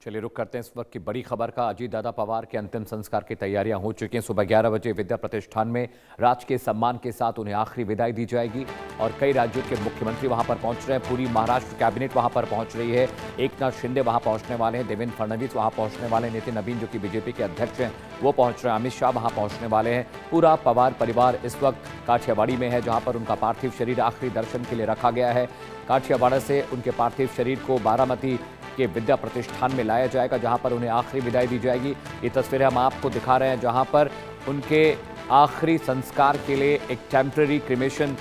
चलिए रुक करते हैं इस वक्त की बड़ी खबर का। अजीत दादा पवार के अंतिम संस्कार की तैयारियां हो चुकी हैं। सुबह 11 बजे विद्या प्रतिष्ठान में राजकीय सम्मान के साथ उन्हें आखिरी विदाई दी जाएगी और कई राज्यों के मुख्यमंत्री वहां पर पहुंच रहे हैं। पूरी महाराष्ट्र कैबिनेट वहां पर पहुंच रही है। एकनाथ शिंदे वहां पहुंचने वाले हैं, देवेंद्र फडणवीस वहां पहुंचने वाले हैं, नितिन नबीन जो कि बीजेपी के अध्यक्ष हैं वो पहुंच रहे हैं, अमित शाह वहां पहुंचने वाले हैं। पूरा पवार परिवार इस वक्त काठियावाड़ी में है, जहां पर उनका पार्थिव शरीर आखिरी दर्शन के लिए रखा गया है। काठियावाड़ा से उनके पार्थिव शरीर को बारामती के विद्या प्रतिष्ठान में लाया जाएगा, जहां पर उन्हें आखिरी विदाई दी जाएगी। ये तस्वीरें हम आपको दिखा रहे हैं, जहां पर उनके आखिरी संस्कार के लिए एक टेम्पररी क्रिमेशन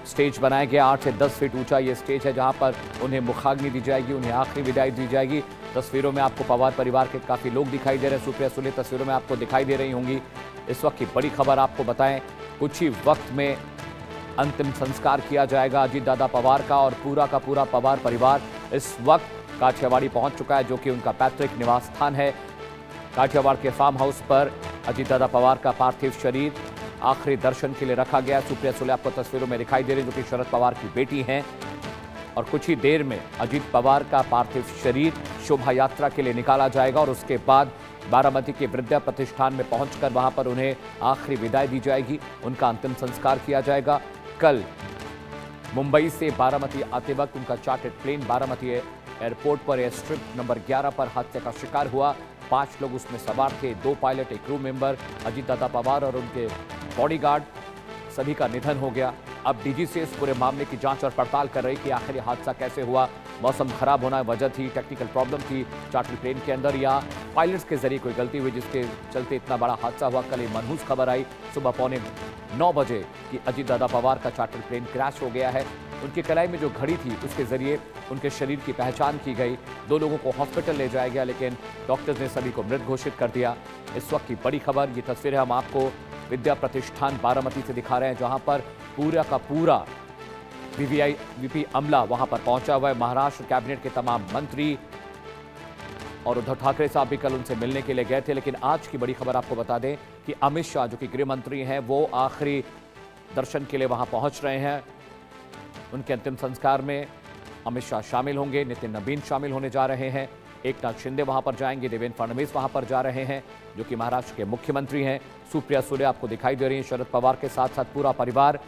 स्टेज बनाया गया। 8 से 10 फीट ऊंचा ये स्टेज है, जहां पर उन्हें मुखाग्नि दी जाएगी, उन्हें आखिरी विदाई दी जाएगी। तस्वीरों में आपको पवार परिवार के काफ़ी लोग दिखाई दे रहे हैं। सुप्रिया सुले तस्वीरों में आपको दिखाई दे रही होंगी। इस वक्त की बड़ी खबर आपको बताएं, कुछ ही वक्त में अंतिम संस्कार किया जाएगा अजीत दादा पवार का, और पूरा का पूरा पवार परिवार इस वक्त काठियावाड़ी पहुंच चुका है, जो कि उनका पैतृक निवास स्थान है। काठियावाड़ के फार्म हाउस पर अजीत दादा पवार का पार्थिव शरीर आखिरी दर्शन के लिए रखा गया। सुप्रिया सुले आपको तस्वीरों में दिखाई दे रही, जो कि शरद पवार की बेटी हैं। और कुछ ही देर में अजीत पवार का पार्थिव शरीर शोभा यात्रा के लिए निकाला जाएगा और उसके बाद बारामती के विद्या प्रतिष्ठान में पहुंचकर वहां पर उन्हें आखिरी विदाई दी जाएगी, उनका अंतिम संस्कार किया जाएगा। कल मुंबई से बारामती आते वक्त उनका चार्टर्ड प्लेन बारामती एयरपोर्ट पर एयर स्ट्रिप नंबर 11 पर हादसे का शिकार हुआ। 5 लोग उसमें सवार थे, 2 पायलट, एक क्रू मेंबर, अजीत दादा पवार और उनके बॉडीगार्ड, सभी का निधन हो गया। अब डीजीसीए इस पूरे मामले की जांच और पड़ताल कर रही कि आखिर ये हादसा कैसे हुआ। मौसम खराब होना वजह थी, टेक्निकल प्रॉब्लम थी चार्टर प्लेन के अंदर, या पायलट्स के जरिए कोई गलती हुई जिसके चलते इतना बड़ा हादसा हुआ। कल ये मनहूस खबर आई सुबह 9:15 बजे कि अजीत दादा पवार का चार्टर प्लेन क्रैश हो गया है। उनकी कलाई में जो घड़ी थी उसके जरिए उनके शरीर की पहचान की गई। 2 लोगों को हॉस्पिटल ले जाया गया, लेकिन डॉक्टर्स ने सभी को मृत घोषित कर दिया। इस वक्त की बड़ी खबर, ये तस्वीरें हम आपको विद्या प्रतिष्ठान बारामती से दिखा रहे हैं, जहां पर पूरा का पूरा वीवीआईपी अमला वहां पर पहुंचा हुआ है। महाराष्ट्र कैबिनेट के तमाम मंत्री और उद्धव ठाकरे साहब भी कल उनसे मिलने के लिए गए थे। लेकिन आज की बड़ी खबर आपको बता दें कि अमित शाह जो कि गृह मंत्री हैं, वो आखिरी दर्शन के लिए वहां पहुंच रहे हैं। उनके अंतिम संस्कार में अमित शाह शामिल होंगे, नितिन नबीन शामिल होने जा रहे हैं, एकनाथ शिंदे वहां पर जाएंगे, देवेंद्र फडणवीस वहां पर जा रहे हैं जो कि महाराष्ट्र के मुख्यमंत्री हैं। सुप्रिया सुले आपको दिखाई दे रही हैं। शरद पवार के साथ साथ पूरा परिवार,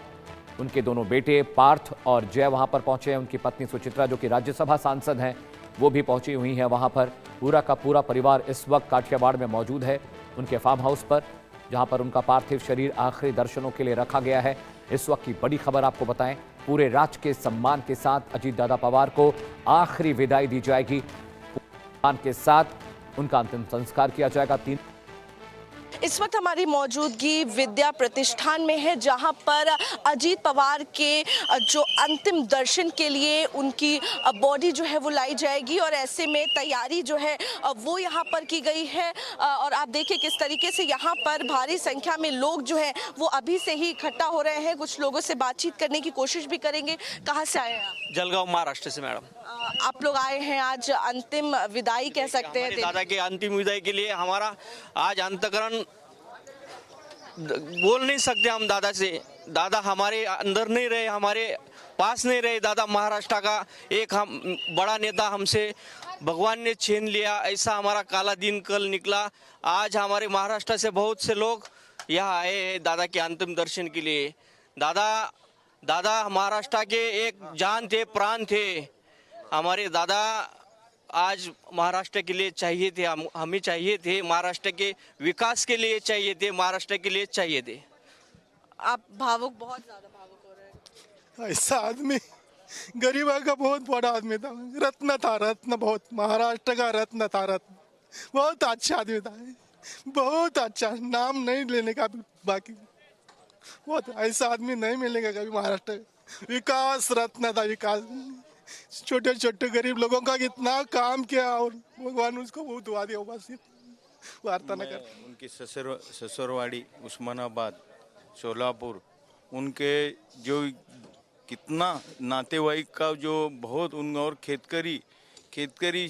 उनके दोनों बेटे पार्थ और जय वहां पर पहुंचे हैं। उनकी पत्नी सुचित्रा जो कि राज्यसभा सांसद हैं, वो भी पहुंची हुई हैं वहां पर। पूरा का पूरा परिवार इस वक्त काठियावाड़ में मौजूद है, उनके फार्म हाउस पर, जहां पर उनका पार्थिव शरीर आखिरी दर्शनों के लिए रखा गया है। इस वक्त की बड़ी खबर आपको बताएं, पूरे राजकीय सम्मान के साथ अजीत दादा पवार को आखिरी विदाई दी जाएगी। सम्मान के साथ उनका अंतिम संस्कार किया जाएगा। इस वक्त हमारी मौजूदगी विद्या प्रतिष्ठान में है, जहां पर अजीत पवार के जो अंतिम दर्शन के लिए उनकी बॉडी जो है वो लाई जाएगी, और ऐसे में तैयारी जो है वो यहां पर की गई है। और आप देखिए किस तरीके से यहां पर भारी संख्या में लोग जो है वो अभी से ही इकट्ठा हो रहे हैं। कुछ लोगों से बातचीत करने की कोशिश भी करेंगे। कहाँ से आए हैं आप? जलगांव महाराष्ट्र से मैडम। आप लोग आए हैं आज अंतिम विदाई कह सकते हैं दादा के अंतिम विदाई के लिए। हमारा आज अंतकरण बोल नहीं सकते हम दादा से। दादा हमारे अंदर नहीं रहे, हमारे पास नहीं रहे। दादा महाराष्ट्र का एक हम बड़ा नेता हमसे भगवान ने छीन लिया, ऐसा हमारा काला दिन कल निकला। आज हमारे महाराष्ट्र से बहुत से लोग यहाँ आए हैं दादा के अंतिम दर्शन के लिए। दादा महाराष्ट्र के एक जान थे, प्राण थे। हमारे दादा आज महाराष्ट्र के लिए चाहिए थे, हमें चाहिए थे, महाराष्ट्र के विकास के लिए चाहिए थे, महाराष्ट्र के लिए चाहिए थे। आप भावुक, बहुत ज्यादा भावुक हो रहे हैं। ऐसा आदमी गरीब का बहुत बड़ा आदमी था, रत्न था, रत्न, बहुत महाराष्ट्र का रत्न था, रत्न। बहुत अच्छा आदमी था, बहुत अच्छा, नाम नहीं लेने का बाकी। बहुत ऐसा आदमी नहीं मिलेगा कभी महाराष्ट्र। विकास रत्न था, विकास। छोटे छोटे गरीब लोगों का कितना काम किया और भगवान उसको बहुत दुआ दिया। बस वार्ता न कर। उनकी ससुरवाड़ी उस्मानाबाद, सोलापुर, उनके जो कितना नातेवाईक का जो बहुत उन, और खेतकरी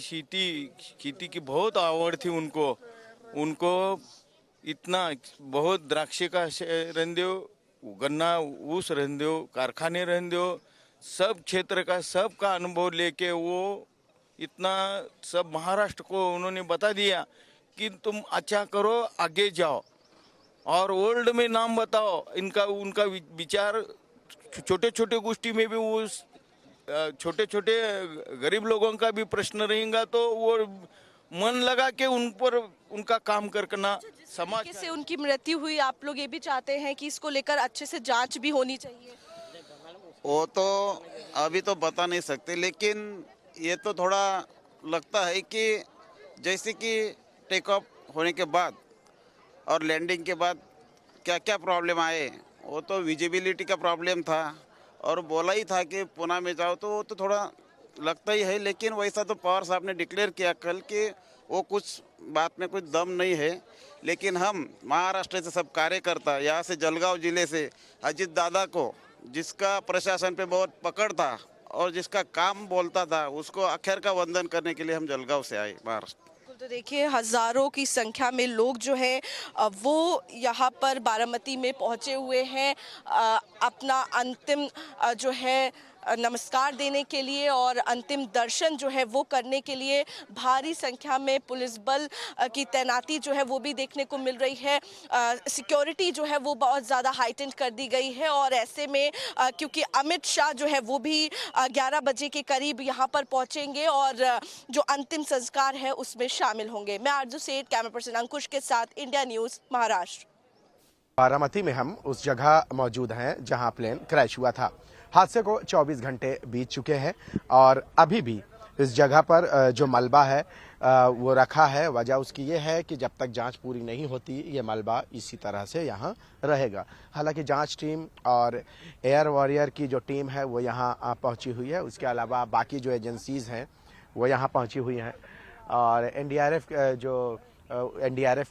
खेती की बहुत आवड़ थी उनको इतना बहुत द्राक्ष का रहने दो, गन्ना ऊस रहने दो, कारखाने रहने दो, सब क्षेत्र का सबका अनुभव लेके वो इतना सब महाराष्ट्र को उन्होंने बता दिया कि तुम अच्छा करो, आगे जाओ और वर्ल्ड में नाम बताओ। इनका उनका विचार छोटे छोटे गोष्ठी में भी वो छोटे छोटे गरीब लोगों का भी प्रश्न रहेगा तो वो मन लगा के उन पर उनका काम करना। समाज कैसे उनकी मृत्यु हुई, आप लोग ये भी चाहते हैं कि इसको लेकर अच्छे से जांच भी होनी चाहिए? वो तो अभी तो बता नहीं सकते, लेकिन ये तो थोड़ा लगता है कि जैसे कि टेक ऑफ होने के बाद और लैंडिंग के बाद क्या क्या प्रॉब्लम आए, वो तो विजिबिलिटी का प्रॉब्लम था और बोला ही था कि पुणे में जाओ, तो वो तो थोड़ा लगता ही है। लेकिन वैसा तो पवार साहब ने डिक्लेयर किया कल कि वो कुछ बात में कुछ दम नहीं है। लेकिन हम महाराष्ट्र से सब कार्यकर्ता यहाँ से जलगांव जिले से अजीत दादा को, जिसका प्रशासन पे बहुत पकड़ था और जिसका काम बोलता था, उसको आखिर का वंदन करने के लिए हम जलगांव से आए महाराष्ट्र। तो देखिए हजारों की संख्या में लोग जो है वो यहाँ पर बारामती में पहुँचे हुए हैं अपना अंतिम जो है नमस्कार देने के लिए और अंतिम दर्शन जो है वो करने के लिए। भारी संख्या में पुलिस बल की तैनाती जो है वो भी देखने को मिल रही है। सिक्योरिटी जो है वो बहुत ज़्यादा हाइटेन कर दी गई है और ऐसे में क्योंकि अमित शाह जो है वो भी 11 बजे के करीब यहाँ पर पहुँचेंगे और जो अंतिम संस्कार है उसमें शामिल होंगे। मैं आरजू सेठ, कैमरा पर्सन अंकुश के साथ, इंडिया न्यूज़, महाराष्ट्र। बारामती में हम उस जगह मौजूद हैं जहां प्लेन क्रैश हुआ था। हादसे को 24 घंटे बीत चुके हैं और अभी भी इस जगह पर जो मलबा है वो रखा है। वजह उसकी ये है कि जब तक जांच पूरी नहीं होती ये मलबा इसी तरह से यहाँ रहेगा। हालांकि जांच टीम और एयर वॉरियर की जो टीम है वो यहाँ पहुँची हुई है। उसके अलावा बाकी जो एजेंसीज़ हैं वो यहाँ पहुँची हुई हैं और एनडीआरएफ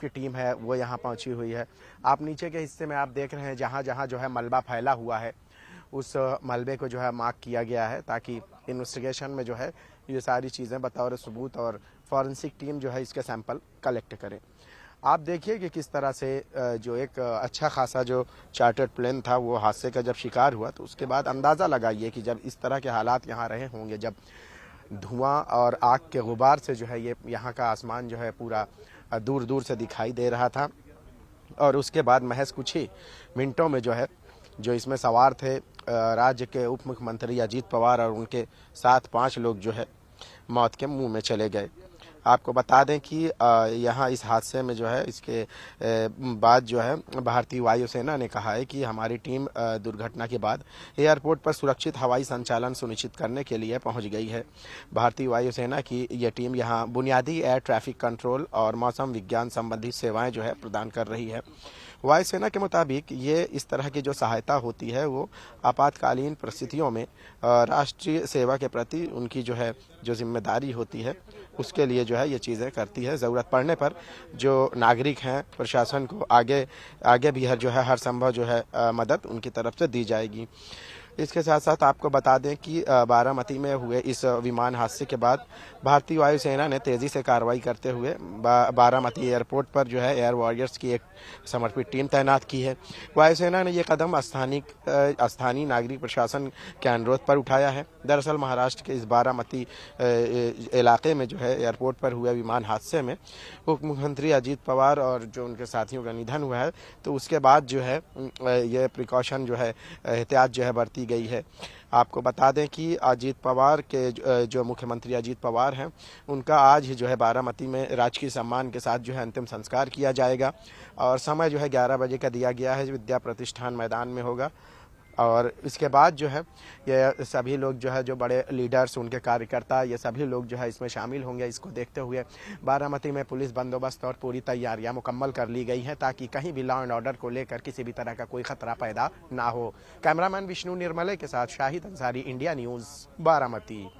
की टीम है वो यहाँ पहुँची हुई है। आप नीचे के हिस्से में आप देख रहे हैं जहाँ जहाँ जो है मलबा फैला हुआ है उस मलबे को जो है मार्क किया गया है ताकि इन्वेस्टिगेशन में जो है ये सारी चीज़ें बतौर सबूत और फॉरेंसिक टीम जो है इसके सैंपल कलेक्ट करें। आप देखिए कि किस तरह से जो एक अच्छा खासा जो चार्टर्ड प्लेन था वो हादसे का जब शिकार हुआ तो उसके बाद अंदाज़ा लगाइए कि जब इस तरह के हालात यहाँ रहे होंगे, जब धुआं और आग के गुबार से जो है ये यहाँ का आसमान जो है पूरा दूर दूर से दिखाई दे रहा था और उसके बाद महज कुछ ही मिनटों में जो है जो इसमें सवार थे राज्य के उप मुख्यमंत्री अजीत पवार और उनके साथ 5 लोग जो है मौत के मुंह में चले गए। आपको बता दें कि यहाँ इस हादसे में जो है इसके बाद जो है भारतीय वायुसेना ने कहा है कि हमारी टीम दुर्घटना के बाद एयरपोर्ट पर सुरक्षित हवाई संचालन सुनिश्चित करने के लिए पहुंच गई है। भारतीय वायुसेना की यह टीम यहाँ बुनियादी एयर ट्रैफिक कंट्रोल और मौसम विज्ञान संबंधी सेवाएं जो है प्रदान कर रही है। वायुसेना के मुताबिक ये इस तरह की जो सहायता होती है वो आपातकालीन परिस्थितियों में राष्ट्रीय सेवा के प्रति उनकी जो है जो जिम्मेदारी होती है उसके लिए जो है ये चीज़ें करती है। ज़रूरत पड़ने पर जो नागरिक हैं प्रशासन को आगे भी जो है हर संभव जो है मदद उनकी तरफ से दी जाएगी। इसके साथ साथ आपको बता दें कि बारामती में हुए इस विमान हादसे के बाद भारतीय वायुसेना ने तेज़ी से कार्रवाई करते हुए बारामती एयरपोर्ट पर जो है एयर वॉरियर्स की एक समर्पित टीम तैनात की है। वायुसेना ने यह कदम स्थानीय नागरिक प्रशासन के अनुरोध पर उठाया है। दरअसल महाराष्ट्र के इस बारामती इलाके में जो है एयरपोर्ट पर हुए विमान हादसे में उप मुख्यमंत्री अजीत पवार और जो उनके साथियों का निधन हुआ है तो उसके बाद जो है ये प्रिकॉशन जो है एहतियात जो है बरती गई है। आपको बता दें कि अजीत पवार के जो मुख्यमंत्री अजीत पवार हैं उनका आज ही जो है बारामती में राजकीय सम्मान के साथ जो है अंतिम संस्कार किया जाएगा और समय जो है 11 बजे का दिया गया है, विद्या प्रतिष्ठान मैदान में होगा। और इसके बाद जो है ये सभी लोग जो है जो बड़े लीडर्स उनके कार्यकर्ता ये सभी लोग जो है इसमें शामिल होंगे। इसको देखते हुए बारामती में पुलिस बंदोबस्त और पूरी तैयारियां मुकम्मल कर ली गई हैं ताकि कहीं भी लॉ एंड ऑर्डर को लेकर किसी भी तरह का कोई खतरा पैदा ना हो। कैमरामैन विष्णु निर्मले के साथ शाहिद अंसारी, इंडिया न्यूज़, बारामती।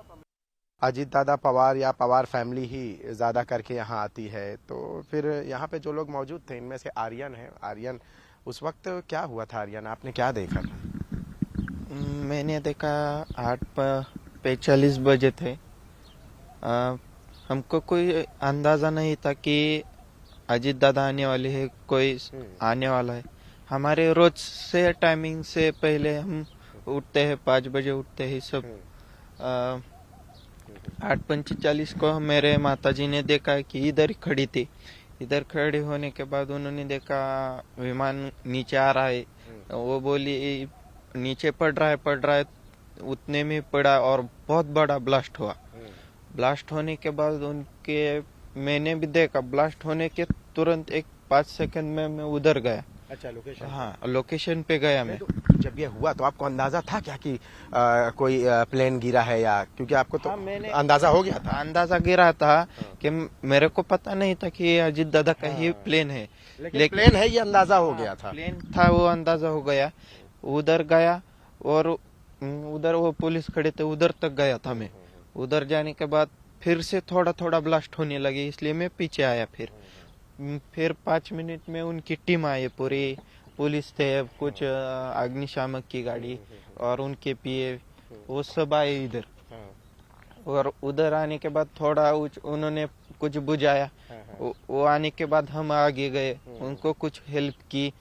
अजीत दादा पवार या पवार फैमिली ही ज़्यादा करके यहाँ आती है, तो फिर यहाँ पे जो लोग मौजूद थे इनमें से आर्यन है। आर्यन, उस वक्त क्या हुआ था आर्यन, आपने क्या देखा? मैंने देखा 8:45 बजे थे। हमको कोई अंदाज़ा नहीं था कि अजीत दादा आने वाले हैं, कोई आने वाला है। हमारे रोज से टाइमिंग से पहले हम उठते हैं, 5 बजे उठते हैं सब। 8:45 को मेरे माताजी ने देखा कि इधर ही खड़ी थी। इधर खड़े होने के बाद उन्होंने देखा विमान नीचे आ रहा है। वो बोली नीचे पड़ रहा है। उतने में पड़ा और बहुत बड़ा ब्लास्ट हुआ। ब्लास्ट होने के बाद मैंने भी देखा। ब्लास्ट होने के तुरंत 5 सेकंड में मैं उधर गया। अच्छा, लोकेशन? हाँ, लोकेशन पे गया मैं। तो जब ये हुआ तो आपको अंदाजा था क्या कि कोई प्लेन गिरा है, या क्योंकि आपको तो मैंने अंदाजा हो गया था? अंदाजा गिरा था कि मेरे को पता नहीं था कि ये अजीत दादा का ही प्लेन है, लेकिन प्लेन है ये अंदाजा हो गया था। प्लेन था, वो अंदाजा हो गया। उधर गया और उधर वो पुलिस खड़े थे, उधर तक गया था मैं। उधर जाने के बाद फिर से थोड़ा थोड़ा ब्लास्ट होने लगे, इसलिए मैं पीछे आया। फिर 5 मिनट में उनकी टीम आई, पूरी पुलिस थे, कुछ अग्निशामक की गाड़ी और उनके पीए, वो सब आए इधर। और उधर आने के बाद थोड़ा उन्होंने कुछ बुझाया। वो आने के बाद हम आगे गए, उनको कुछ हेल्प की।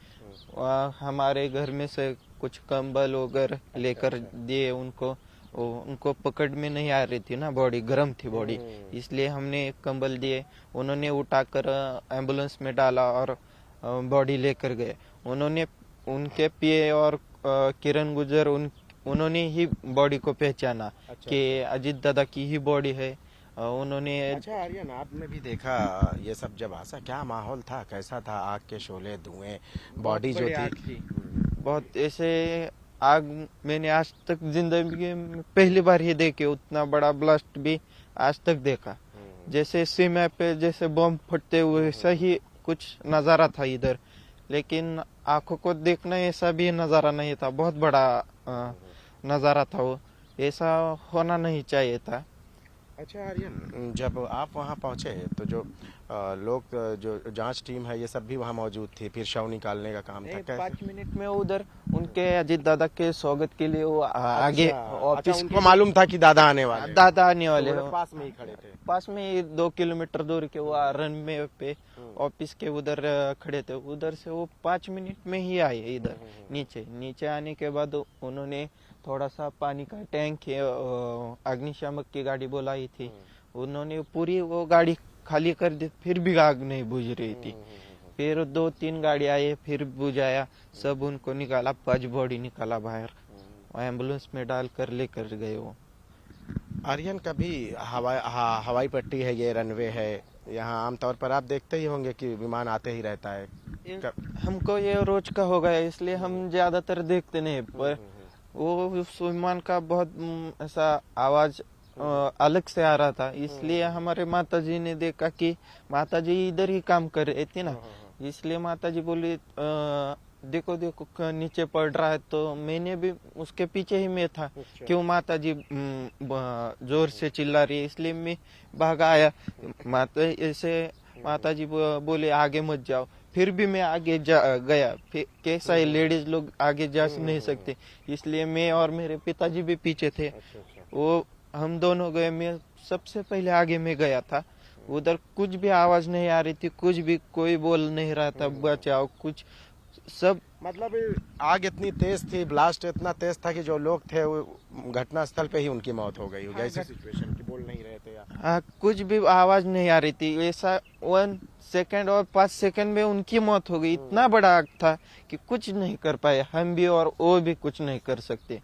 हमारे घर में से कुछ कंबल वगैरह लेकर दिए उनको। उनको पकड़ में नहीं आ रही थी ना, बॉडी गर्म थी बॉडी, इसलिए हमने कंबल दिए। उन्होंने उठाकर एम्बुलेंस में डाला और बॉडी लेकर गए। उन्होंने उनके पीए और किरण गुजर उन्होंने ही बॉडी को पहचाना कि अजीत दादा की ही बॉडी है। उन्होंने अच्छा आर्यन, आपने भी देखा ये सब जब आसा, क्या माहौल था, कैसा था? आग के शोले, धुएं, बॉडी जो थी बहुत ऐसे आग मैंने आज तक जिंदगी में पहली बार ही देखे। उतना बड़ा ब्लास्ट भी आज तक देखा। जैसे सीमा पे जैसे बम फटते हुए वैसा ही कुछ नजारा था इधर, लेकिन आंखों को देखना ऐसा भी नजारा नहीं था। बहुत बड़ा नजारा था वो, ऐसा होना नहीं चाहिए था। अच्छा आर्यन, जब आप वहाँ पहुँचे तो जो लोग, जो जांच टीम है, ये सब भी वहाँ मौजूद थी, फिर शव निकालने का काम था? 5 मिनट में उधर उनके अजीत दादा के स्वागत के लिए वो आगे ऑफिस, उनको मालूम था कि दादा आने वाले? दादा आने वाले तो पास में ही खड़े थे? पास में ही 2 किलोमीटर दूर के वो रनवे पे ऑफिस के उधर खड़े थे। उधर से वो 5 मिनट में ही आए इधर नीचे आने के बाद उन्होंने थोड़ा सा पानी का टैंक, अग्निशामक की गाड़ी बुलाई थी। उन्होंने पूरी वो गाड़ी खाली कर दी, फिर भी आग नहीं बुझ रही थी। फिर 2-3 गाड़ी आए, फिर बुझाया, सब उनको निकाला, 5 बॉडी निकाला बाहर, एम्बुलेंस में डालकर लेकर गए वो। आर्यन, कभी हवाई पट्टी है, ये रनवे है, यहाँ आमतौर पर आप देखते ही होंगे कि विमान आते ही रहता है। हमको ये रोज का हो गया, इसलिए हम ज्यादातर देखते नहीं। पर वो उस विमान का बहुत ऐसा आवाज अलग से आ रहा था, इसलिए हमारे माताजी ने देखा कि माताजी इधर ही काम कर रही थी ना, इसलिए माताजी बोली देखो नीचे पड़ रहा है। तो मैंने भी उसके पीछे ही मैं था। क्यों माताजी जोर से चिल्ला रही है, इसलिए मैं भागा आया। माताजी बोले आगे मत जाओ, फिर भी मैं आगे गया। फिर कैसा है, लेडीज लोग आगे जा नहीं सकते, इसलिए मैं और मेरे पिताजी भी पीछे थे। वो हम दोनों गए, मैं सबसे पहले आगे में गया था। उधर कुछ भी आवाज नहीं आ रही थी, कुछ भी कोई बोल नहीं रहा था बचाओ कुछ, सब मतलब आग इतनी तेज थी, ब्लास्ट इतना तेज था कि जो लोग थे वो घटना स्थल पे ही उनकी मौत हो गई होगी। ऐसी सिचुएशन की बोल नहीं रहे थे यार। कुछ भी आवाज नहीं आ रही थी। ऐसा 1 सेकंड और 5 सेकंड में उनकी मौत हो गई। इतना बड़ा आग था कि कुछ नहीं कर पाए हम भी, और वो भी कुछ नहीं कर सकते।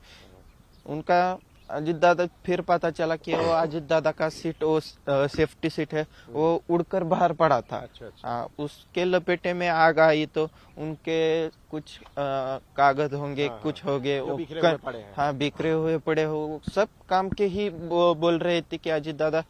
उनका अजीत दादा, फिर पता चला कि वो अजीत दादा का सीट, वो सेफ्टी सीट है, वो उड़कर बाहर पड़ा था। उसके लपेटे में आग आई तो उनके कुछ कागज होंगे, कुछ हो गए, हाँ बिखरे हुए पड़े हो। सब काम के ही बोल रहे थे कि अजीत दादा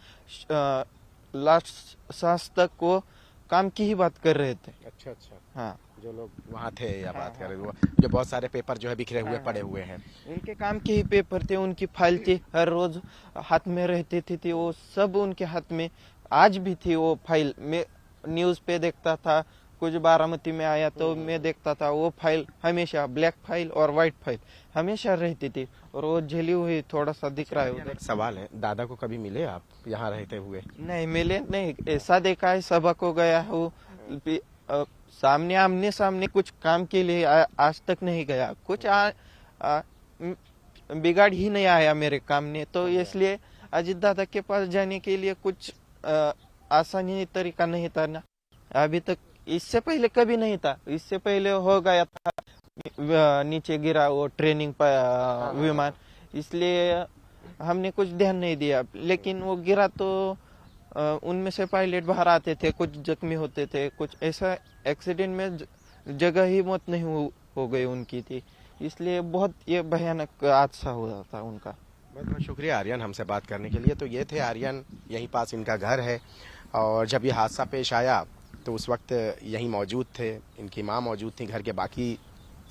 लास्ट सांस तक वो काम की ही बात कर रहे थे। अच्छा, हाँ, जो लोग वहाँ थे या बात कर रहे थे, जो बहुत सारे पेपर जो है बिखरे हुए पड़े हुए हैं, उनके काम के ही पेपर थे, उनकी फाइल थी, हर रोज हाथ में रहती थी वो सब उनके हाथ में आज भी थी वो फाइल। मैं न्यूज पे देखता था, कुछ बारामती में आया तो मैं देखता था वो फाइल हमेशा, ब्लैक फाइल और व्हाइट फाइल हमेशा रहती थी, और वो जली हुई थोड़ा सा दिख रहा है उधर। एक सवाल है, दादा को कभी मिले आप यहाँ रहते हुए? नहीं मिले, नहीं ऐसा देखा है सभा को गया हूँ, सामने आमने सामने कुछ काम के लिए आज तक नहीं गया। कुछ बिगाड़ ही नहीं आया मेरे काम ने, तो इसलिए अजीत दादा के पास जाने के लिए कुछ आसानी तरीका नहीं था ना। अभी तक इससे पहले कभी नहीं था। इससे पहले हो गया था, नीचे गिरा वो ट्रेनिंग विमान, इसलिए हमने कुछ ध्यान नहीं दिया। लेकिन वो गिरा तो उनमें से पायलट बाहर आते थे, कुछ जख्मी होते थे, कुछ ऐसा एक्सीडेंट में जगह ही मौत नहीं हो गई उनकी थी। इसलिए बहुत ये भयानक हादसा हुआ था उनका। बहुत बहुत शुक्रिया आर्यन हमसे बात करने के लिए। तो ये थे आर्यन, यहीं पास इनका घर है और जब ये हादसा पेश आया तो उस वक्त यहीं मौजूद थे, इनकी माँ मौजूद थी, घर के बाकी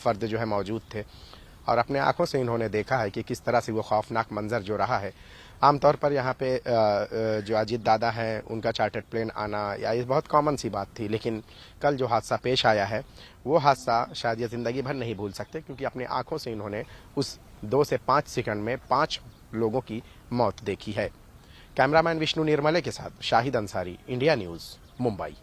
फ़र्द जो है मौजूद थे और अपने आंखों से इन्होंने देखा है कि किस तरह से वो खौफनाक मंजर जो रहा है। आमतौर पर यहाँ पे जो अजीत दादा हैं उनका चार्टर्ड प्लेन आना या ये बहुत कॉमन सी बात थी, लेकिन कल जो हादसा पेश आया है वो हादसा शायद ये ज़िंदगी भर नहीं भूल सकते, क्योंकि अपनी आंखों से इन्होंने उस 2 से 5 सेकंड में 5 लोगों की मौत देखी है। कैमरामैन विष्णु निर्मले के साथ शाहिद अंसारी, इंडिया न्यूज़, मुंबई।